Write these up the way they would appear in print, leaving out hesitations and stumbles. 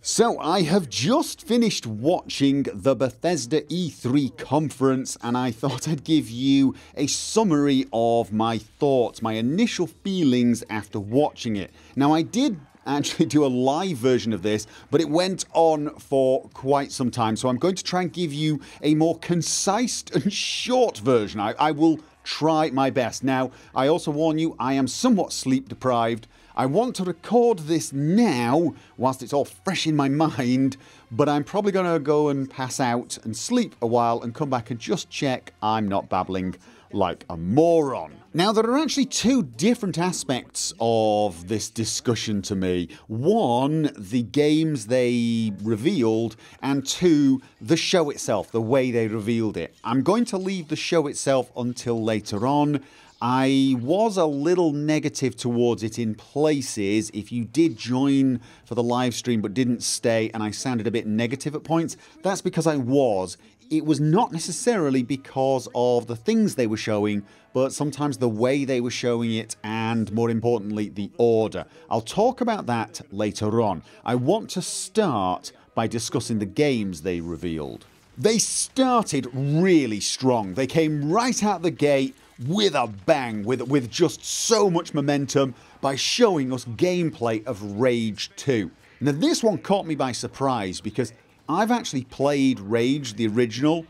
So I have just finished watching the Bethesda E3 conference and I thought I'd give you a summary of my thoughts, my initial feelings after watching it. Now I did actually do a live version of this, but it went on for quite some time, so I'm going to try and give you a more concise and short version. I will try my best. Now I also warn you, I am somewhat sleep deprived. I want to record this now whilst it's all fresh in my mind, but I'm probably going to go and pass out and sleep a while and come back and just check I'm not babbling like a moron. Now there are actually two different aspects of this discussion to me. One, the games they revealed, and two, the show itself, the way they revealed it. I'm going to leave the show itself until later on. I was a little negative towards it in places. If you did join for the live stream but didn't stay and I sounded a bit negative at points, that's because I was. It was not necessarily because of the things they were showing, but sometimes the way they were showing it and, more importantly, the order. I'll talk about that later on. I want to start by discussing the games they revealed. They started really strong. They came right out the gate with a bang, with just so much momentum by showing us gameplay of Rage 2. Now this one caught me by surprise because I've actually played Rage, the original,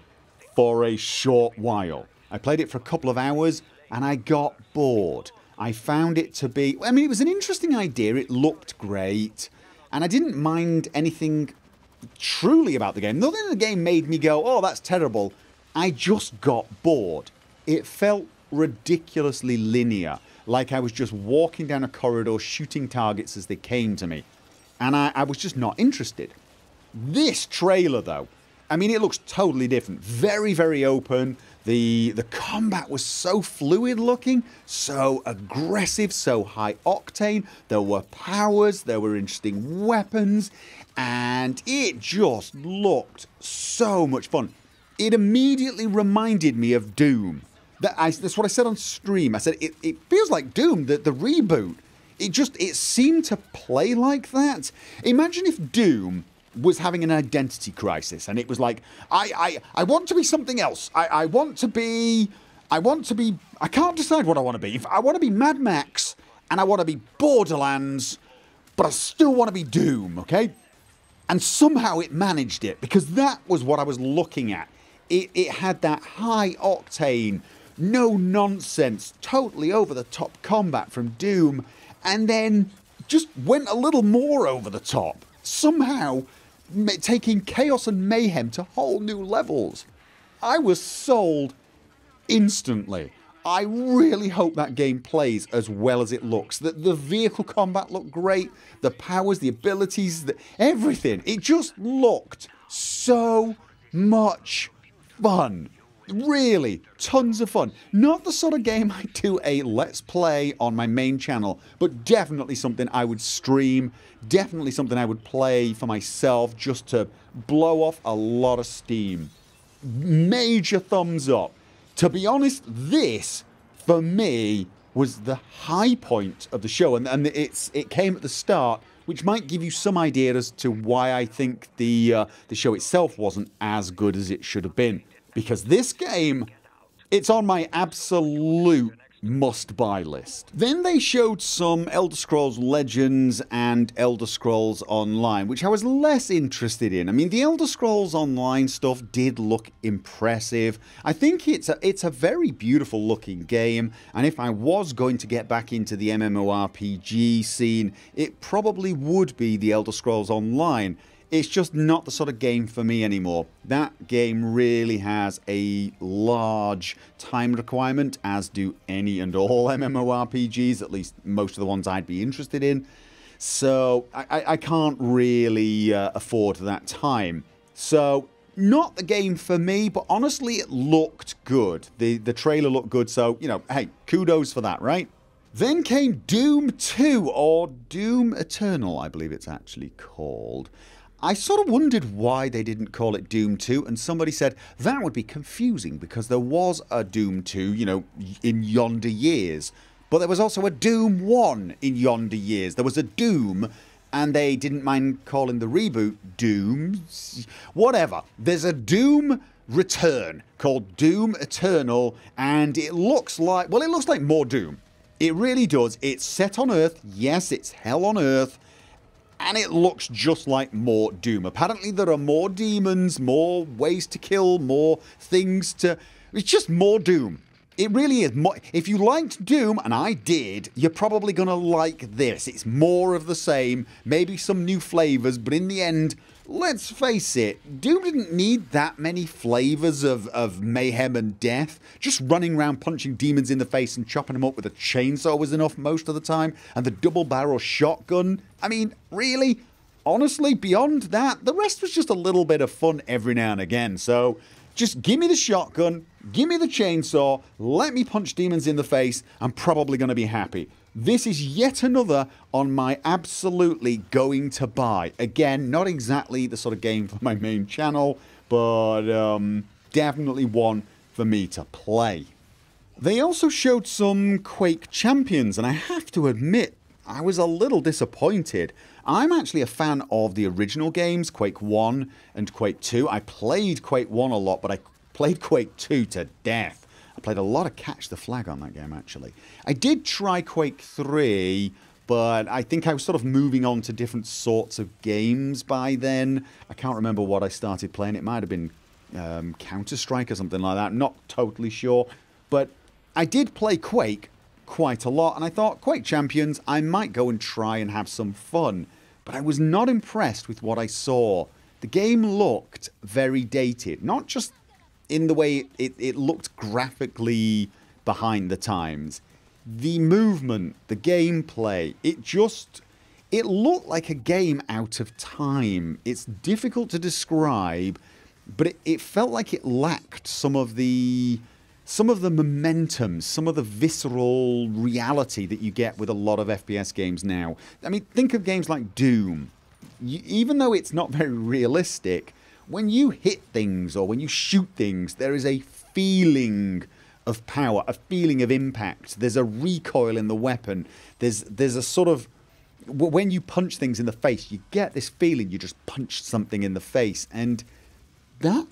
for a short while. I played it for a couple of hours and I got bored. I found it to be, I mean, it was an interesting idea, it looked great, and I didn't mind anything truly about the game. Nothing in the game made me go, oh that's terrible. I just got bored. It felt ridiculously linear, like I was just walking down a corridor shooting targets as they came to me, and I was just not interested. This trailer though, I mean, it looks totally different. Very, very open. The combat was so fluid looking, so aggressive, so high octane. There were powers, there were interesting weapons, and it just looked so much fun. It immediately reminded me of Doom. That's what I said on stream. I said it feels like Doom, the reboot. It seemed to play like that. Imagine if Doom was having an identity crisis and it was like, I want to be something else. I can't decide what I want to be. If I want to be Mad Max and I want to be Borderlands, but I still want to be Doom, okay? And somehow it managed it, because that was what I was looking at. It had that high octane, no nonsense, totally over the top combat from Doom, and then just went a little more over the top, somehow taking chaos and mayhem to whole new levels. I was sold instantly. I really hope that game plays as well as it looks. The vehicle combat looked great, the powers, the abilities, everything. It just looked so much fun. Really, tons of fun. Not the sort of game I do a let's play on my main channel, but definitely something I would stream, definitely something I would play for myself just to blow off a lot of steam. Major thumbs up. To be honest, this, for me, was the high point of the show, and it came at the start, which might give you some idea as to why I think the show itself wasn't as good as it should have been. Because this game, it's on my absolute must-buy list. Then they showed some Elder Scrolls Legends and Elder Scrolls Online, which I was less interested in. I mean, the Elder Scrolls Online stuff did look impressive. I think it's a very beautiful looking game, and if I was going to get back into the MMORPG scene, it probably would be the Elder Scrolls Online. It's just not the sort of game for me anymore. That game really has a large time requirement, as do any and all MMORPGs, at least most of the ones I'd be interested in. So I can't really afford that time. So not the game for me, but honestly it looked good. The trailer looked good, so, you know, hey, kudos for that, right? Then came Doom 2, or Doom Eternal, I believe it's actually called. I sort of wondered why they didn't call it Doom 2, and somebody said that would be confusing because there was a Doom 2, you know, in yonder years. But there was also a Doom 1 in yonder years. There was a Doom and they didn't mind calling the reboot Doom. Whatever. There's a Doom Return called Doom Eternal, and it looks like, well, it looks like more Doom. It really does. It's set on Earth. Yes, it's hell on Earth. And it looks just like more Doom. Apparently there are more demons, more ways to kill, more things to... It's just more Doom. It really is. If you liked Doom, and I did, you're probably going to like this. It's more of the same, maybe some new flavours, but in the end, let's face it, Doom didn't need that many flavours of mayhem and death. Just running around punching demons in the face and chopping them up with a chainsaw was enough most of the time, and the double-barrel shotgun. I mean, really? Honestly, beyond that, the rest was just a little bit of fun every now and again, so... Just give me the shotgun, give me the chainsaw, let me punch demons in the face, I'm probably going to be happy. This is yet another on my absolutely going to buy. Again, not exactly the sort of game for my main channel, but definitely one for me to play. They also showed some Quake Champions, and I have to admit, I was a little disappointed. I'm actually a fan of the original games, Quake 1 and Quake 2. I played Quake 1 a lot, but I played Quake 2 to death. I played a lot of Catch the Flag on that game, actually. I did try Quake 3, but I think I was sort of moving on to different sorts of games by then. I can't remember what I started playing. It might have been Counter-Strike or something like that. I'm not totally sure. But I did play Quake quite a lot, and I thought, Quake Champions, I might go and try and have some fun. But I was not impressed with what I saw. The game looked very dated, not just in the way it looked graphically behind the times. The movement, the gameplay, it looked like a game out of time. It's difficult to describe, but it felt like it lacked some of the momentum, some of the visceral reality that you get with a lot of FPS games now. I mean, think of games like Doom. Even though it's not very realistic, when you hit things or when you shoot things, there is a feeling of power, a feeling of impact. There's a recoil in the weapon. There's a sort of... When you punch things in the face, you get this feeling you just punched something in the face. And that...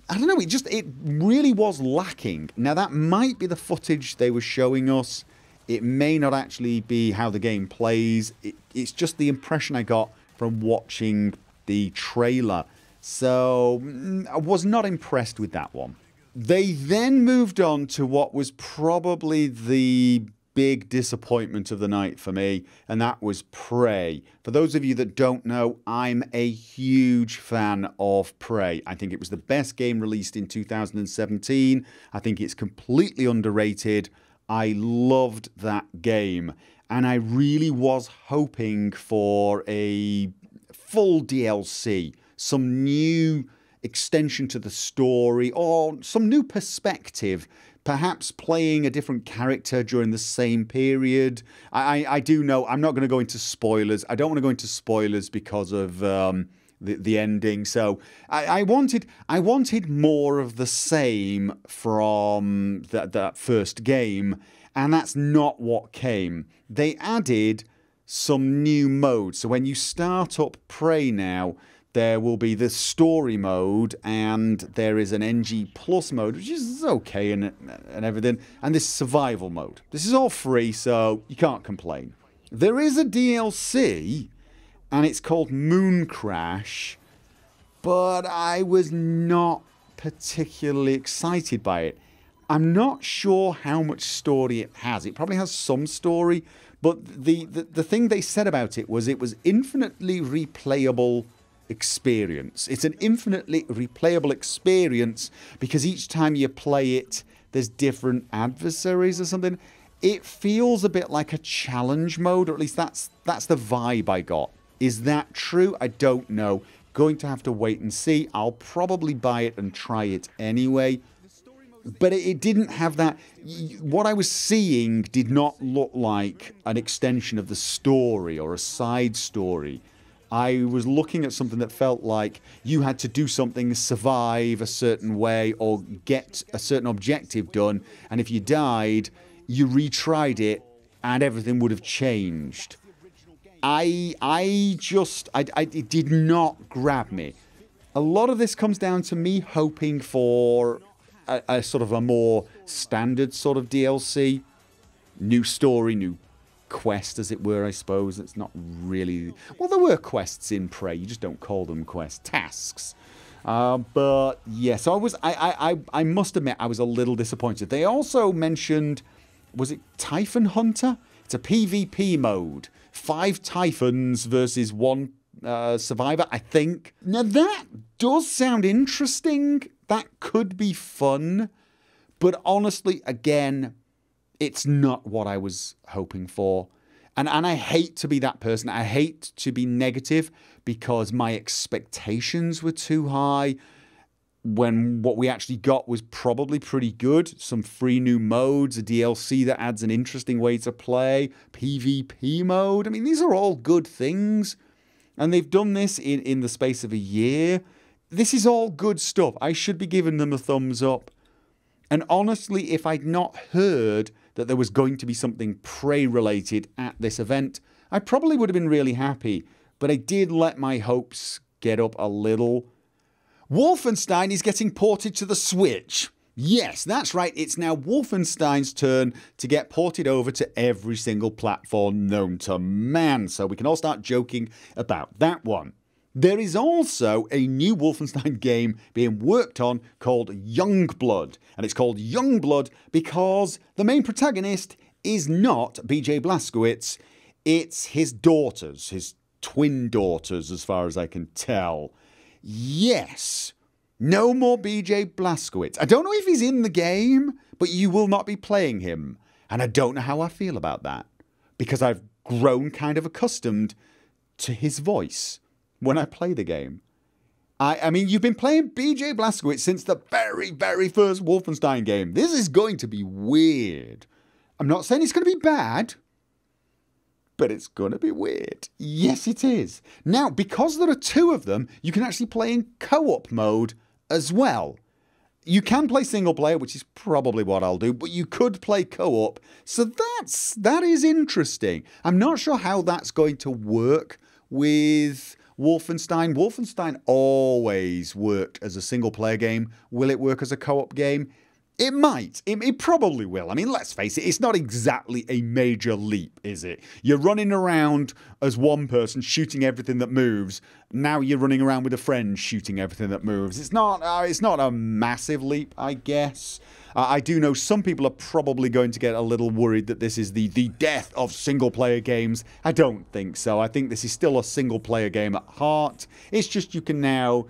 I don't know, it really was lacking. Now, that might be the footage they were showing us. It may not actually be how the game plays. It's just the impression I got from watching the trailer. So, I was not impressed with that one. They then moved on to what was probably the big disappointment of the night for me, and that was Prey. For those of you that don't know, I'm a huge fan of Prey. I think it was the best game released in 2017. I think it's completely underrated. I loved that game, and I really was hoping for a full DLC, some new extension to the story, or some new perspective. Perhaps playing a different character during the same period. I do know, I'm not going to go into spoilers. I don't want to go into spoilers because of the ending. So I wanted more of the same from that first game, and that's not what came. They added some new modes. So when you start up Prey now, there will be the story mode, and there is an NG Plus mode, which is okay and everything, and this survival mode. This is all free, so you can't complain. There is a DLC, and it's called Moon Crash, but I was not particularly excited by it. I'm not sure how much story it has. It probably has some story, but the thing they said about it was infinitely replayable experience. It's an infinitely replayable experience because each time you play it, there's different adversaries or something. It feels a bit like a challenge mode, or at least that's the vibe I got. Is that true? I don't know. Going to have to wait and see. I'll probably buy it and try it anyway. But it didn't have that... What I was seeing did not look like an extension of the story or a side story. I was looking at something that felt like you had to do something, survive a certain way, or get a certain objective done, and if you died, you retried it, and everything would have changed. It did not grab me. A lot of this comes down to me hoping for a sort of a more standard sort of DLC. New story, new quest, as it were, I suppose. It's not really... Well, there were quests in Prey. You just don't call them quests. Tasks. But, yeah, so I must admit, I was a little disappointed. They also mentioned... Was it Typhon Hunter? It's a PvP mode. 5 Typhons versus 1 survivor, I think. Now, that does sound interesting. That could be fun. But honestly, again, it's not what I was hoping for. And I hate to be that person. I hate to be negative because my expectations were too high when what we actually got was probably pretty good. Some free new modes, a DLC that adds an interesting way to play, PvP mode. I mean, these are all good things. And they've done this in the space of a year. This is all good stuff. I should be giving them a thumbs up. And honestly, if I'd not heard that there was going to be something Prey-related at this event, I probably would have been really happy. But I did let my hopes get up a little. Wolfenstein is getting ported to the Switch. Yes, that's right. It's now Wolfenstein's turn to get ported over to every single platform known to man. So we can all start joking about that one. There is also a new Wolfenstein game being worked on called Youngblood. And it's called Youngblood because the main protagonist is not BJ Blazkowicz. It's his daughters, his twin daughters, as far as I can tell. Yes, no more BJ Blazkowicz. I don't know if he's in the game, but you will not be playing him. And I don't know how I feel about that, because I've grown kind of accustomed to his voice when I play the game. I mean, you've been playing BJ Blazkowicz since the very, very first Wolfenstein game. This is going to be weird. I'm not saying it's going to be bad, but it's going to be weird. Yes, it is. Now, because there are 2 of them, you can actually play in co-op mode as well. You can play single player, which is probably what I'll do, but you could play co-op. So that is interesting. I'm not sure how that's going to work with Wolfenstein. Wolfenstein always worked as a single player game. Will it work as a co-op game? It might. It probably will. I mean, let's face it, it's not exactly a major leap, is it? You're running around as one person shooting everything that moves. Now you're running around with a friend shooting everything that moves. It's not a massive leap, I guess. I do know some people are probably going to get a little worried that this is the death of single-player games. I don't think so. I think this is still a single-player game at heart. It's just you can now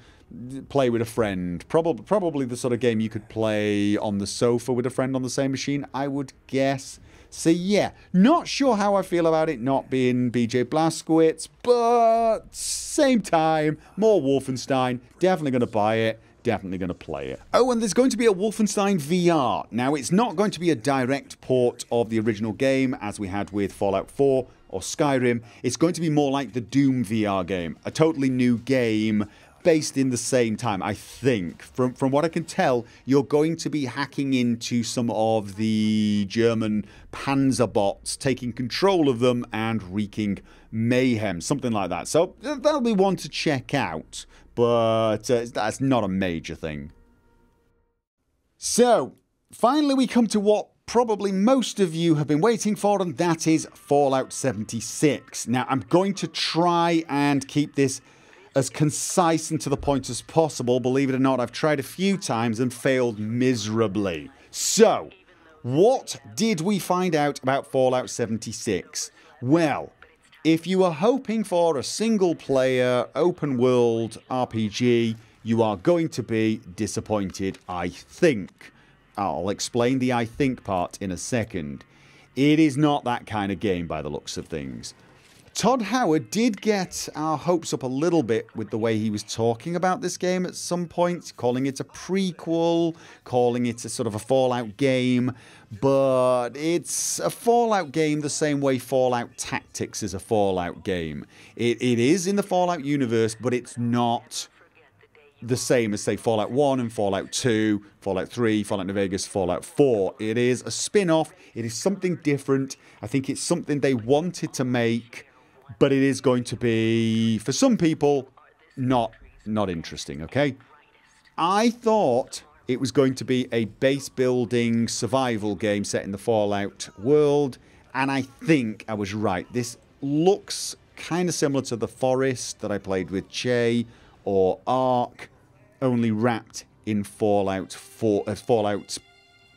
play with a friend. Probably the sort of game you could play on the sofa with a friend on the same machine, I would guess. So yeah, not sure how I feel about it not being BJ Blazkowicz, but same time, more Wolfenstein. Definitely going to buy it. Definitely going to play it. Oh, and there's going to be a Wolfenstein VR. Now, it's not going to be a direct port of the original game as we had with Fallout 4 or Skyrim. It's going to be more like the Doom VR game, a totally new game based in the same time, I think. From what I can tell, you're going to be hacking into some of the German Panzer bots, taking control of them and wreaking mayhem, something like that. So that'll be one to check out, but that's not a major thing. So, finally we come to what probably most of you have been waiting for, and that is Fallout 76. Now, I'm going to try and keep this as concise and to the point as possible. Believe it or not, I've tried a few times and failed miserably. So, what did we find out about Fallout 76? Well, if you are hoping for a single-player, open-world RPG, you are going to be disappointed, I think. I'll explain the I think part in a second. It is not that kind of game by the looks of things. Todd Howard did get our hopes up a little bit with the way he was talking about this game at some point, calling it a prequel, calling it a sort of a Fallout game, but it's a Fallout game the same way Fallout Tactics is a Fallout game. It is in the Fallout universe, but it's not the same as, say, Fallout 1 and Fallout 2, Fallout 3, Fallout New Vegas, Fallout 4. It is a spin-off. It is something different. I think it's something they wanted to make but it is going to be, for some people, not interesting, okay? I thought it was going to be a base-building survival game set in the Fallout world, and I think I was right. This looks kind of similar to The Forest that I played with Che, or Ark, only wrapped in Fallout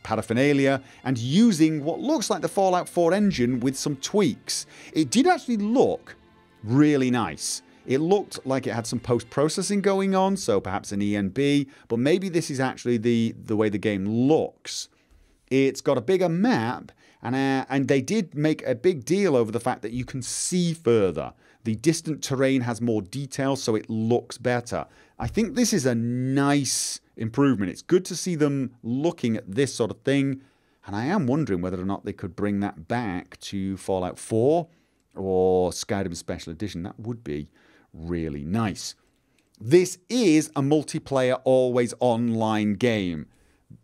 paraphernalia and using what looks like the Fallout 4 engine with some tweaks. It did actually look really nice. It looked like it had some post-processing going on, so perhaps an ENB, but maybe this is actually the way the game looks. It's got a bigger map, and they did make a big deal over the fact that you can see further. The distant terrain has more detail, so it looks better. I think this is a nice improvement. It's good to see them looking at this sort of thing, and I am wondering whether or not they could bring that back to Fallout 4 or Skyrim Special Edition. That would be really nice. This is a multiplayer, always online game.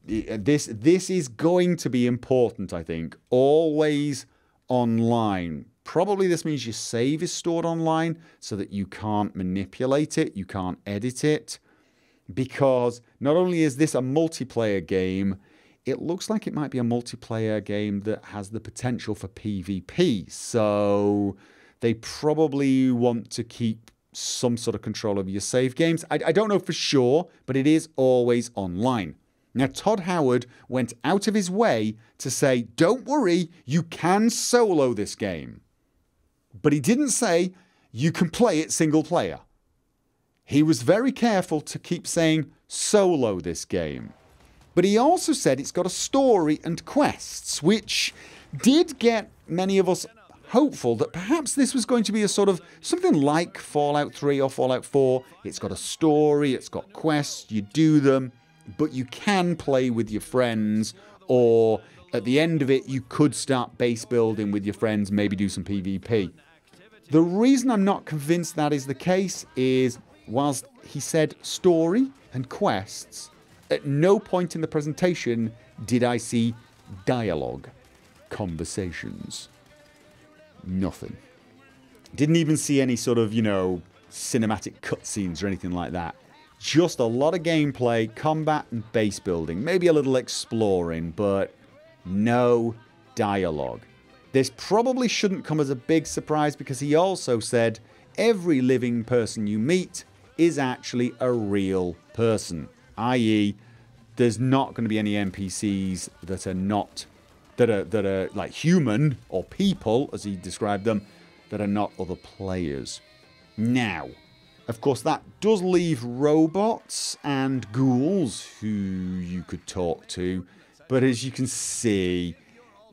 This is going to be important, I think. Always online. Probably this means your save is stored online so that you can't manipulate it, you can't edit it. Because not only is this a multiplayer game, it looks like it might be a multiplayer game that has the potential for PvP. So they probably want to keep some sort of control over your save games. I don't know for sure, but it is always online. Now, Todd Howard went out of his way to say, don't worry, you can solo this game. But he didn't say you can play it single player. He was very careful to keep saying solo this game. But he also said it's got a story and quests, which did get many of us hopeful that perhaps this was going to be a sort of something like Fallout 3 or Fallout 4. It's got a story, it's got quests, you do them, but you can play with your friends, or at the end of it, you could start base building with your friends, maybe do some PvP. The reason I'm not convinced that is the case is, whilst he said story and quests, at no point in the presentation did I see dialogue, conversations. Nothing. Didn't even see any sort of, cinematic cutscenes or anything like that. Just a lot of gameplay, combat and base building. Maybe a little exploring, but no dialogue. This probably shouldn't come as a big surprise because he also said every living person you meet is actually a real person. I.e., there's not going to be any NPCs that are like human or people, as he described them, that are not other players. Now, of course, that does leave robots and ghouls who you could talk to, but as you can see,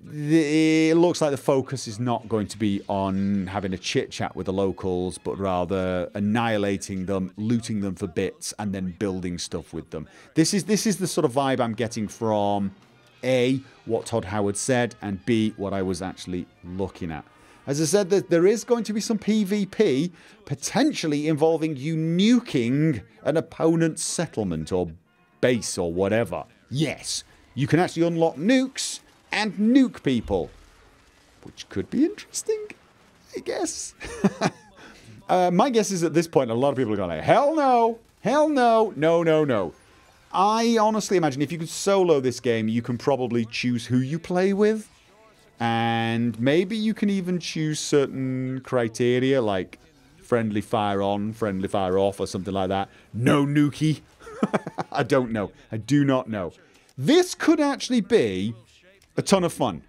it looks like the focus is not going to be on having a chit-chat with the locals, but rather annihilating them, looting them for bits, and then building stuff with them. This is the sort of vibe I'm getting from A, what Todd Howard said, and B, what I was actually looking at. As I said, there is going to be some PvP, potentially involving you nuking an opponent's settlement or base or whatever. Yes, you can actually unlock nukes and nuke people, which could be interesting, I guess. My guess is at this point, a lot of people are going like, hell no, hell no, no, no, no. I honestly imagine if you could solo this game, you can probably choose who you play with. And maybe you can even choose certain criteria like friendly fire on, friendly fire off, or something like that. No nukie. I don't know. I do not know. This could actually be a ton of fun.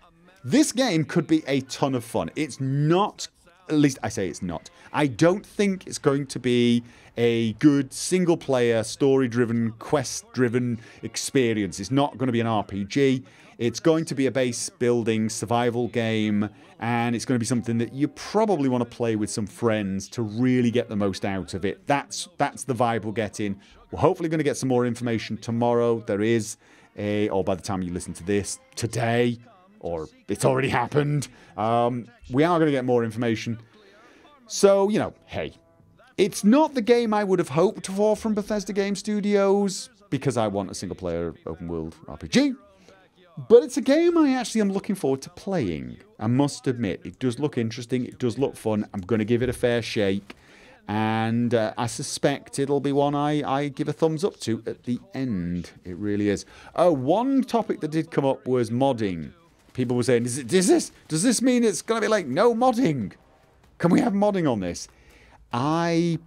This game could be a ton of fun. It's not, at least I say it's not. I don't think it's going to be a good single-player, story-driven, quest-driven experience. It's not going to be an RPG. It's going to be a base-building survival game, and it's going to be something that you probably want to play with some friends to really get the most out of it. That's the vibe we're getting. We're hopefully going to get some more information tomorrow. There is or by the time you listen to this, today, or it's already happened. We are going to get more information. So, hey, it's not the game I would have hoped for from Bethesda Game Studios, because I want a single-player open-world RPG. But it's a game I actually am looking forward to playing. I must admit, it does look interesting. It does look fun. I'm going to give it a fair shake. And I suspect it'll be one I give a thumbs up to at the end. It really is. Oh, one topic that did come up was modding. People were saying, does this mean it's going to be like, no modding? Can we have modding on this? I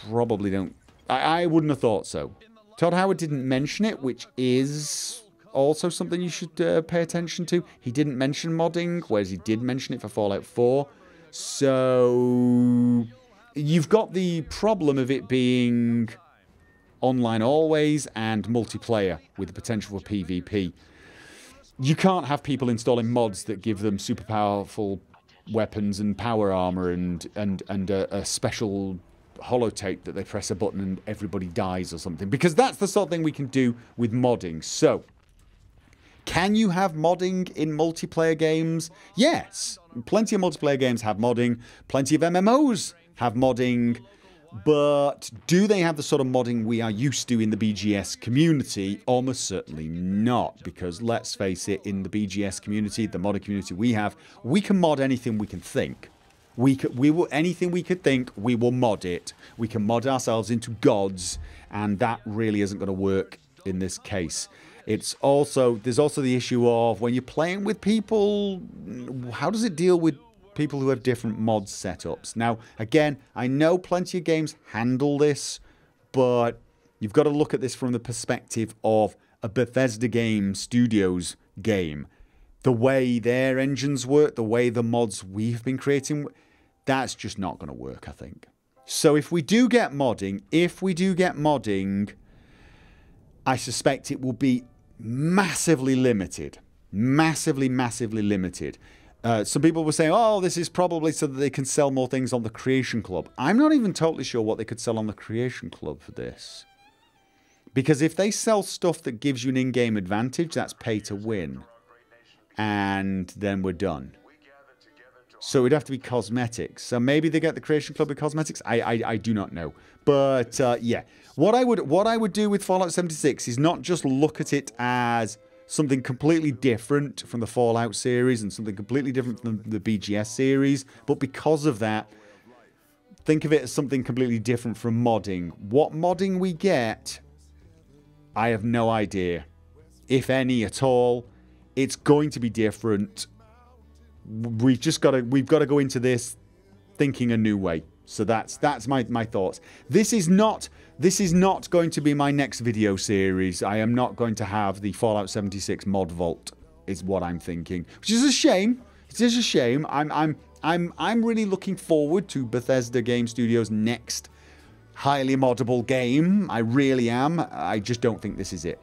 probably don't. I wouldn't have thought so. Todd Howard didn't mention it, which is also something you should pay attention to. He didn't mention modding, whereas he did mention it for Fallout 4. So you've got the problem of it being online always and multiplayer with the potential for PvP. You can't have people installing mods that give them super powerful weapons and power armor and a special holotape that they press a button and everybody dies or something. Because that's the sort of thing we can do with modding. So, can you have modding in multiplayer games? Yes. Plenty of multiplayer games have modding. Plenty of MMOs have modding. But do they have the sort of modding we are used to in the BGS community? Almost certainly not. Because let's face it, in the BGS community, the modder community we have, we can mod anything we can think. Anything we could think, we will mod it. We can mod ourselves into gods, and that really isn't going to work in this case. There's also the issue of when you're playing with people, how does it deal with people who have different mod setups? Now, again, I know plenty of games handle this, but you've got to look at this from the perspective of a Bethesda Game Studios game. The way their engines work, the way the mods we've been creating, that's just not going to work, I think. So if we do get modding, I suspect it will be massively limited. Massively limited. Some people were saying, oh, this is probably so that they can sell more things on the Creation Club. I'm not even totally sure what they could sell on the Creation Club for this. Because if they sell stuff that gives you an in-game advantage, that's pay to win. And then we're done. So it'd have to be cosmetics. So maybe they get the Creation Club with cosmetics. I do not know. But yeah, what I would do with Fallout 76 is not just look at it as something completely different from the Fallout series and something completely different from the BGS series, but because of that, think of it as something completely different from modding. What modding we get, I have no idea, if any at all. It's going to be different. We've got to go into this thinking a new way. So that's my thoughts. This is not going to be my next video series. I am not going to have the Fallout 76 mod vault, is what I'm thinking, which is a shame. It is a shame. I'm really looking forward to Bethesda Game Studios' next highly moddable game. I really am. I just don't think this is it.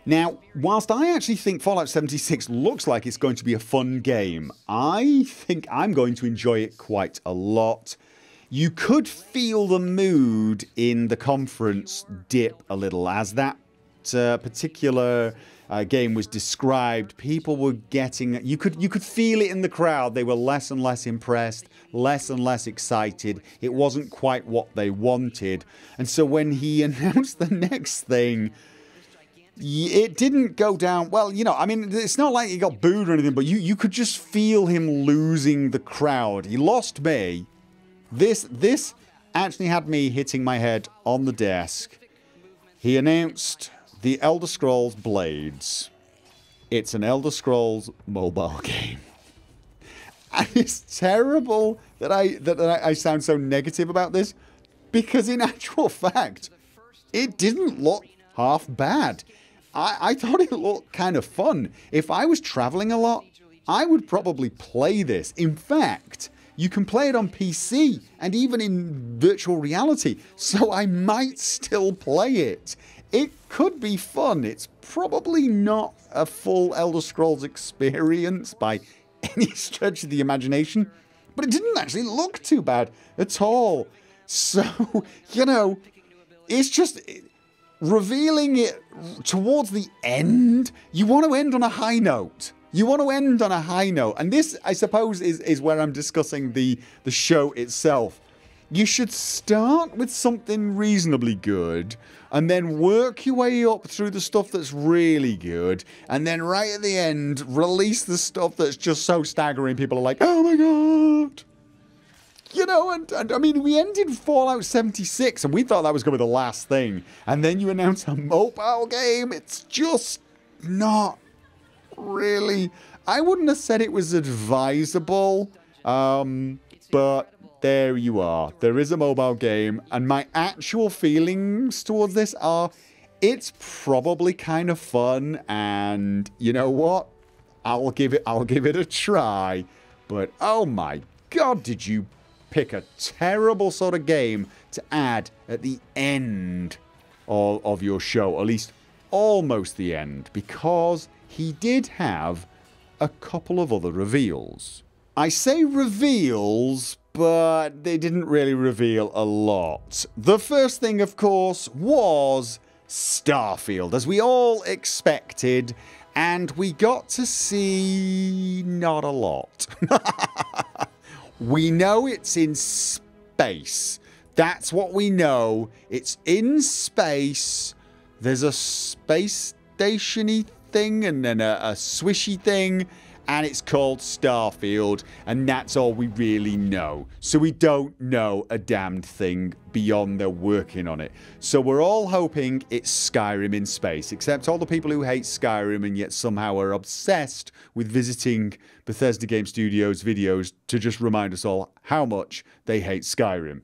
Now, whilst I actually think Fallout 76 looks like it's going to be a fun game, I think I'm going to enjoy it quite a lot. You could feel the mood in the conference dip a little as that particular game was described. People were getting, you could feel it in the crowd. They were less and less impressed, less and less excited. It wasn't quite what they wanted. And so when he announced the next thing, it didn't go down well. You know, I mean, it's not like he got booed or anything, but you could just feel him losing the crowd. He lost me. This actually had me hitting my head on the desk. He announced the Elder Scrolls Blades. It's an Elder Scrolls mobile game. And it's terrible that I sound so negative about this, because in actual fact, it didn't look half bad. I thought it looked kind of fun. If I was traveling a lot, I would probably play this. In fact, you can play it on PC and even in virtual reality, so I might still play it. It could be fun. It's probably not a full Elder Scrolls experience by any stretch of the imagination, but it didn't actually look too bad at all. So, you know, it's just revealing it towards the end. You want to end on a high note. You want to end on a high note. And this, I suppose, is where I'm discussing the show itself. You should start with something reasonably good and then work your way up through the stuff that's really good, and then right at the end release the stuff that's just so staggering people are like, oh my god. You know, and I mean, we ended Fallout 76 and we thought that was going to be the last thing, and then you announce a mobile game. It's just not really. I wouldn't have said it was advisable, but there you are. There is a mobile game, and my actual feelings towards this are, it's probably kind of fun, and you know what? I'll give it a try. But oh my god, did you pick a terrible sort of game to add at the end of your show, or at least almost the end, because he did have a couple of other reveals. I say reveals, but they didn't really reveal a lot. The first thing, of course, was Starfield, as we all expected, and we got to see not a lot. We know it's in space. That's what we know. It's in space. There's a space station-y thing and then a swishy thing, and it's called Starfield, and that's all we really know. So we don't know a damned thing beyond they're working on it. So we're all hoping it's Skyrim in space, except all the people who hate Skyrim and yet somehow are obsessed with visiting Bethesda Game Studios videos to just remind us all how much they hate Skyrim.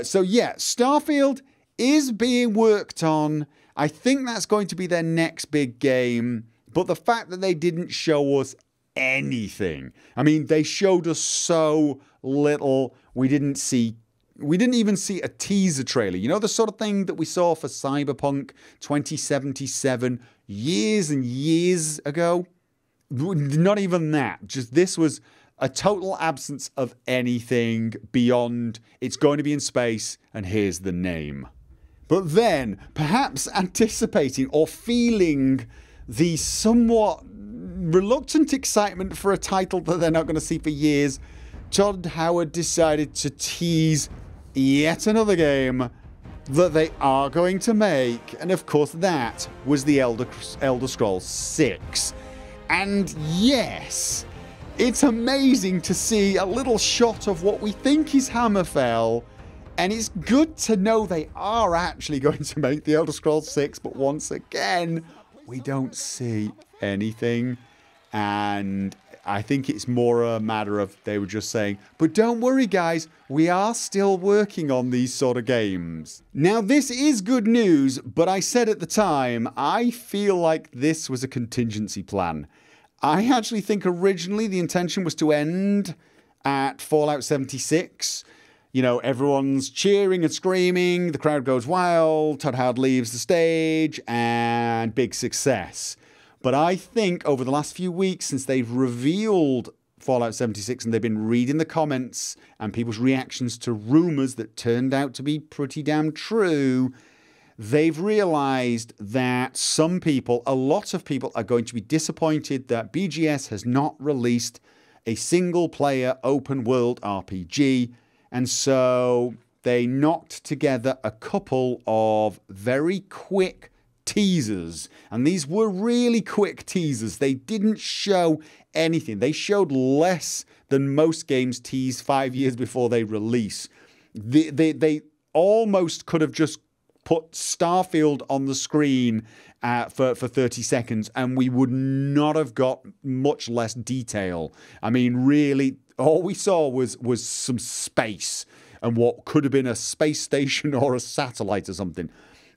So yeah, Starfield is being worked on. I think that's going to be their next big game, but the fact that they didn't show us anything. I mean, they showed us so little. We didn't even see a teaser trailer. You know, the sort of thing that we saw for Cyberpunk 2077 years and years ago? Not even that. Just this was a total absence of anything beyond it's going to be in space and here's the name. But then, perhaps anticipating or feeling the somewhat reluctant excitement for a title that they're not going to see for years, Todd Howard decided to tease yet another game that they are going to make. And of course, that was the Elder Scrolls 6. And yes, it's amazing to see a little shot of what we think is Hammerfell. And it's good to know they are actually going to make the Elder Scrolls 6, but once again, we don't see anything. And I think it's more a matter of they were just saying, but don't worry guys, we are still working on these sort of games. Now this is good news, but I said at the time, I feel like this was a contingency plan. I actually think originally the intention was to end at Fallout 76. You know, everyone's cheering and screaming, the crowd goes wild, Todd Howard leaves the stage, and big success. But I think over the last few weeks, since they've revealed Fallout 76 and they've been reading the comments and people's reactions to rumours that turned out to be pretty damn true, they've realised that some people, a lot of people, are going to be disappointed that BGS has not released a single-player open-world RPG. And so they knocked together a couple of very quick teasers. And these were really quick teasers. They didn't show anything. They showed less than most games tease 5 years before they release. They almost could have just put Starfield on the screen for 30 seconds and we would not have got much less detail. I mean, really, all we saw was some space and what could have been a space station or a satellite or something.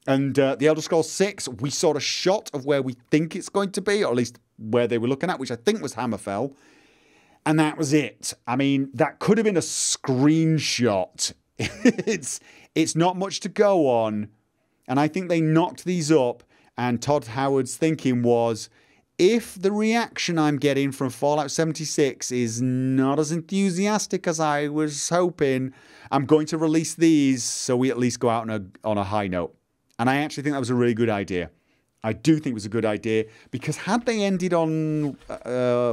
And the Elder Scrolls 6, we saw a shot of where we think it's going to be, or at least where they were looking at, which I think was Hammerfell. And that was it. I mean, that could have been a screenshot. It's not much to go on. And I think they knocked these up. And Todd Howard's thinking was, if the reaction I'm getting from Fallout 76 is not as enthusiastic as I was hoping, I'm going to release these so we at least go out on a high note. And I actually think that was a really good idea. I do think it was a good idea, because had they ended on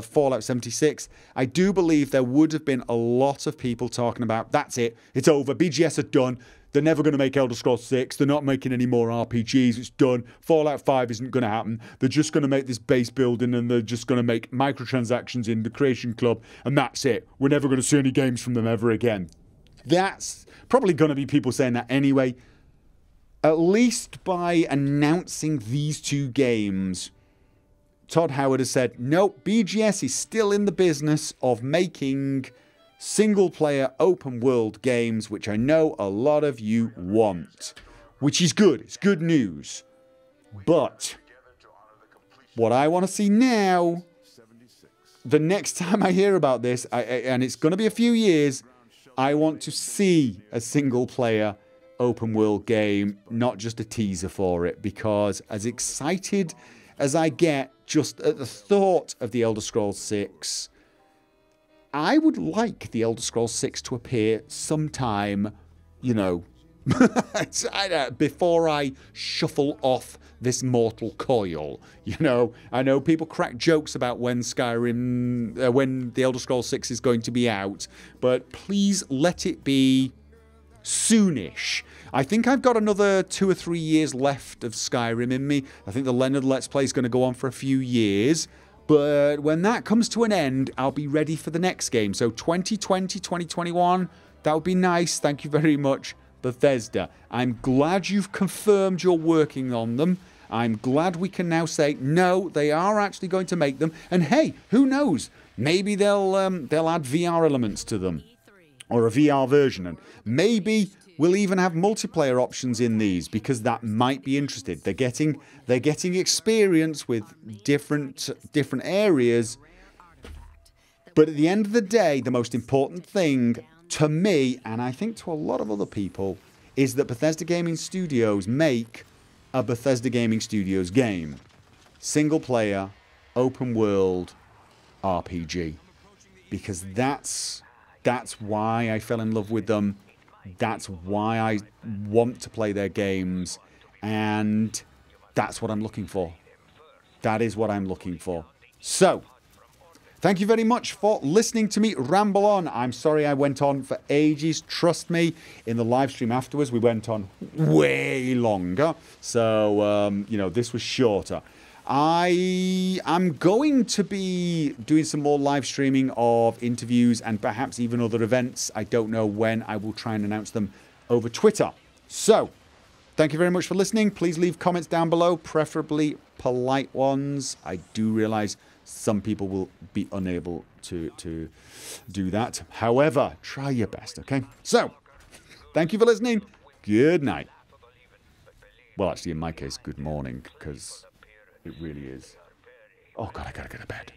Fallout 76, I do believe there would have been a lot of people talking about, that's it, it's over, BGS are done, they're never going to make Elder Scrolls 6, they're not making any more RPGs, it's done, Fallout 5 isn't going to happen, they're just going to make this base building and they're just going to make microtransactions in the Creation Club, and that's it. We're never going to see any games from them ever again. That's probably going to be people saying that anyway. At least by announcing these two games, Todd Howard has said, no, BGS is still in the business of making single-player open-world games, which I know a lot of you want. Which is good. It's good news. But what I want to see now, the next time I hear about this, and it's going to be a few years, I want to see a single-player open world game, not just a teaser for it, because as excited as I get just at the thought of the Elder Scrolls 6, I would like the Elder Scrolls 6 to appear sometime, you know, before I shuffle off this mortal coil. You know, I know people crack jokes about when Skyrim, when the Elder Scrolls 6 is going to be out, but please let it be soonish. I think I've got another 2 or 3 years left of Skyrim in me. I think the Leonard Let's Play is going to go on for a few years. But when that comes to an end, I'll be ready for the next game. So 2020, 2021, that would be nice. Thank you very much, Bethesda. I'm glad you've confirmed you're working on them. I'm glad we can now say, no, they are actually going to make them. And hey, who knows? Maybe they'll add VR elements to them. Or a VR version, and maybe we'll even have multiplayer options in these, because that might be interested. They're getting experience with different areas, but at the end of the day, the most important thing to me, and I think to a lot of other people, is that Bethesda Gaming Studios make a Bethesda Gaming Studios game, single player, open world RPG, because that's why I fell in love with them. That's why I want to play their games. And that's what I'm looking for. That is what I'm looking for. So, thank you very much for listening to me ramble on. I'm sorry I went on for ages. Trust me, in the live stream afterwards, we went on way longer. So, you know, this was shorter. I am going to be doing some more live streaming of interviews and perhaps even other events. I don't know when. I will try and announce them over Twitter. So, thank you very much for listening. Please leave comments down below, preferably polite ones. I do realize some people will be unable to do that. However, try your best, okay? So, thank you for listening. Good night. Well, actually, in my case, good morning, because it really is. Oh, God, I gotta go to bed.